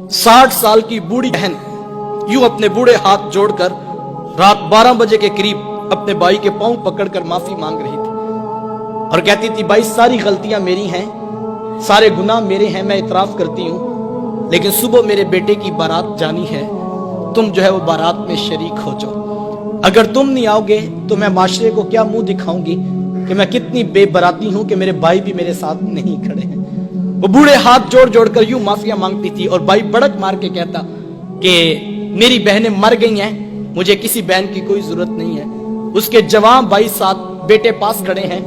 60 साल की बूढ़ी बहन यूं अपने बूढ़े हाथ जोड़कर रात 12 बजे के करीब अपने भाई के पांव पकड़कर माफी मांग रही थी और कहती थी, भाई सारी गलतियां मेरी हैं, सारे गुनाह मेरे हैं, मैं इतराफ करती हूं, लेकिन सुबह मेरे बेटे की बारात जानी है, तुम जो है वो बारात में शरीक हो जाओ। अगर तुम नहीं आओगे तो मैं माशरे को क्या मुंह दिखाऊंगी कि मैं कितनी बेबराती हूं कि मेरे भाई भी मेरे साथ नहीं खड़े हैं। वो बूढ़े हाथ जोड़ जोड़ कर यूं माफिया मांगती थी और भाई बड़क मार के कहता कि मेरी बहनें मर गई हैं, मुझे किसी बहन की कोई जरूरत नहीं है। उसके जवान भाई साथ बेटे पास खड़े हैं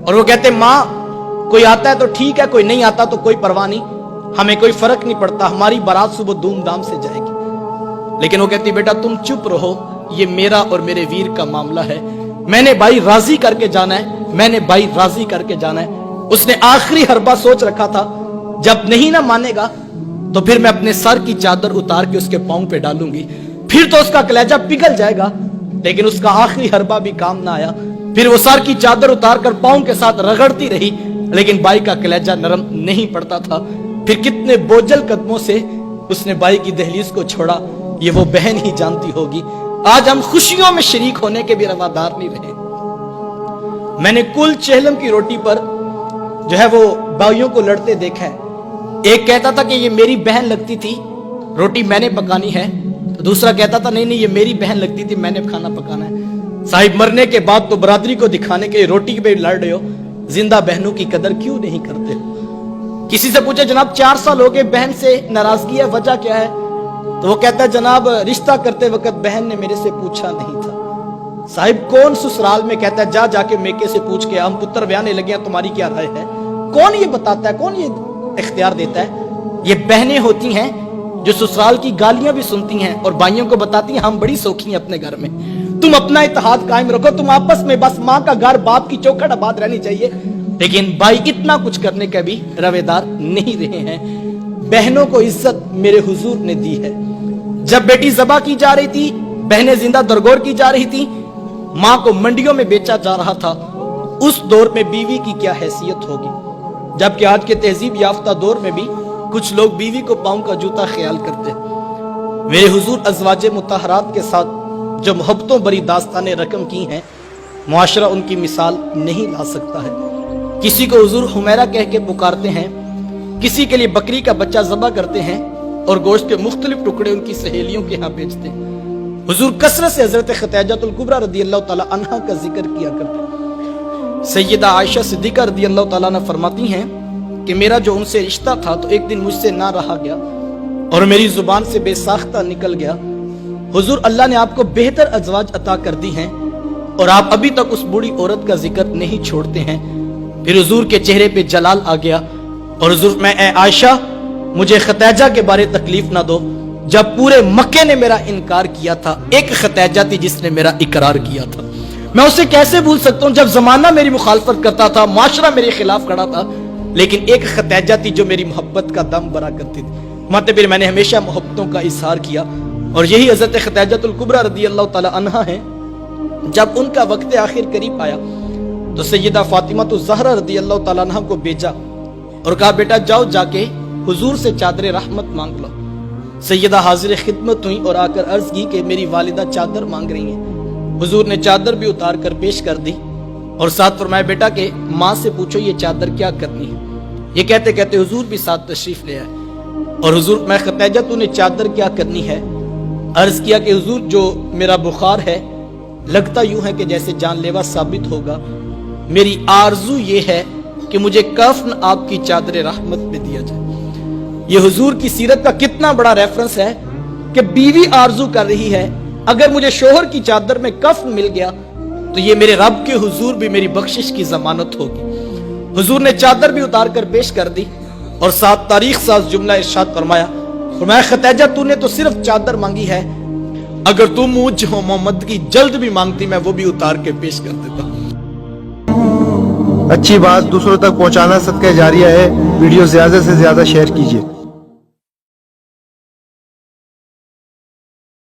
और वो कहते, माँ कोई आता है तो ठीक है, कोई नहीं आता तो कोई परवाह नहीं, हमें कोई फर्क नहीं पड़ता, हमारी बारात सुबह धूमधाम से जाएगी। लेकिन वो कहती, बेटा तुम चुप रहो, ये मेरा और मेरे वीर का मामला है, मैंने भाई राजी करके जाना है, मैंने भाई राजी करके जाना है। उसने आखिरी हरबा सोच रखा था, जब नहीं ना मानेगा तो फिर मैं अपने सर की चादर उतार के उसके पांव पे डालूंगी, फिर तो उसका कलेजा पिघल जाएगा। लेकिन उसका आखिरी हरबा भी काम ना आया, फिर वो सर की चादर उतार कर पांव के साथ रगड़ती रही, लेकिन भाई का कलेजा नरम नहीं पड़ता था। फिर कितने बोझल कदमों से उसने भाई की दहलीज को छोड़ा, ये वो बहन ही जानती होगी। आज हम खुशियों में शरीक होने के भी रवादार नहीं रहे। मैंने कुल चेहलम की रोटी पर जो है वो भाइयों को लड़ते देखा है। एक कहता था कि ये मेरी बहन लगती थी, रोटी मैंने पकानी है, तो दूसरा कहता था नहीं नहीं ये मेरी बहन लगती थी, मैंने खाना पकाना है। साहिब मरने के बाद तो बरादरी को दिखाने के रोटी पे लड़ रहे हो, जिंदा बहनों की कदर क्यों नहीं करते हो? किसी से पूछे, जनाब 4 साल हो गए, बहन से नाराजगी है, वजह क्या है? तो वो कहता है, जनाब रिश्ता करते वक्त बहन ने मेरे से पूछा नहीं था। साहिब कौन ससुराल में कहता है, जा जाके मेके से पूछ के, हम पुत्र ब्याहने लगे हैं, तुम्हारी क्या राय है? कौन ये बताता है, कौन ये इख्तियार देता है? ये बहनें होती हैं जो ससुराल की गालियां भी सुनती हैं और भाइयों को बताती हैं, हम बड़ी सौखी हैं अपने घर में, तुम अपना इत्तेहाद कायम रखो, तुम आपस में बस माँ का घर बाप की चौखट आबाद रहनी चाहिए। लेकिन भाई इतना कुछ करने का भी रवेदार नहीं रहे हैं। बहनों को इज्जत मेरे हुजूर ने दी है। जब बेटी ज़बा की जा रही थी, बहनें जिंदा दरगोर की जा रही थी, माँ को मंडियों में बेचा जा रहा था, उस दौर में बीवी की क्या हैसियत होगी? जबकि आज के तहजीब याफ्ता दौर में भी कुछ लोग बीवी को पांव का जूता ख्याल करते हैं। मेरे हुजूर अज़वाजे मुतहरात के साथ जो मोहब्बतों भरी दास्तानें रकम की हैं, मुआशरा उनकी मिसाल नहीं ला सकता है। किसी को हुजूर हुमैरा कह के पुकारते हैं, किसी के लिए बकरी का बच्चा ज़बा करते हैं और गोश्त के मुख्तलिफ टुकड़े उनकी सहेलियों के यहाँ बेचते हैं। हुजूर कसरत से हजरत खतीजतुल कुबरा रदियल्लाहु ताला अन्हा का जिक्र किया करते हैं। सैयदा आयशा सिद्दीका रदियल्लाहु ताला अन्हा फरमाती हैं कि मेरा जो उनसे रिश्ता था तो एक दिन मुझसे ना रहा गया और मेरी जुबान से बेसाख्ता निकल गया। हुजूर अल्लाह ने आपको बेहतर अज़वाज अता कर दी हैं और आप अभी तक उस बूढ़ी औरत का जिक्र नहीं छोड़ते हैं। फिर हुजूर के चेहरे पे जलाल आ गया और हुजूर, मैं ए आयशा मुझे खतीजा के बारे तकलीफ ना दो, जब पूरे मक्के ने मेरा इनकार किया था, एक खतीजा थी जिसने मेरा इकरार किया था, मैं उसे कैसे भूल सकता हूँ? जब जमाना मेरी मुखालफत करता था, माशरा मेरे खिलाफ खड़ा था, लेकिन एक खतीजा थी जो मेरी मोहब्बत का दम भरा करती थी। मतलब फिर मैंने हमेशा मोहब्बतों का इजहार किया और यही हजरत खतीजतुल कुबरा रदियल्लाहु ताला अन्हा है। जब उनका वक्त आखिर करीब आया तो सैयदा फातिमा तो ज़हरा रदियल्लाहु ताला अन्हा को भेजा और कहा, बेटा जाओ जाके हुजूर से चादर रहमत मांग लो। सैयदा हाजिर खिदमत हुई और आकर अर्ज की कि मेरी वालिदा चादर मांग रही हैं। हुजूर ने चादर भी उतार कर पेश कर दी और साथ फरमाया, बेटा के माँ से पूछो ये चादर क्या करनी है। ये कहते कहते हुजूर भी साथ तशरीफ ले आए और हुजूर, मैं खतीजा तूने चादर क्या करनी है? अर्ज किया कि हुजूर जो मेरा बुखार है लगता यूं है कि जैसे जानलेवा साबित होगा, मेरी आरजू ये है कि मुझे कफन आपकी चादर रहमत में दिया जाए। ये हुजूर की सीरत का कितना बड़ा रेफरेंस है कि बीवी आरजू कर रही है, अगर मुझे शोहर की चादर में कफन मिल गया तो ये मेरे रब के हुजूर भी मेरी बख्शिश की जमानत होगी। हुजूर ने चादर भी उतार कर पेश कर दी और साथ तारीख साज जुमला इरशाद फरमाया, खतीजा तूने तो सिर्फ चादर मांगी है, अगर तू मुझ मोहम्मद की जल्द भी मांगती मैं वो भी उतार के पेश कर देता। अच्छी बात दूसरों तक पहुंचाना सदका जारिया है। वीडियो ज्यादा से ज्यादा शेयर कीजिए।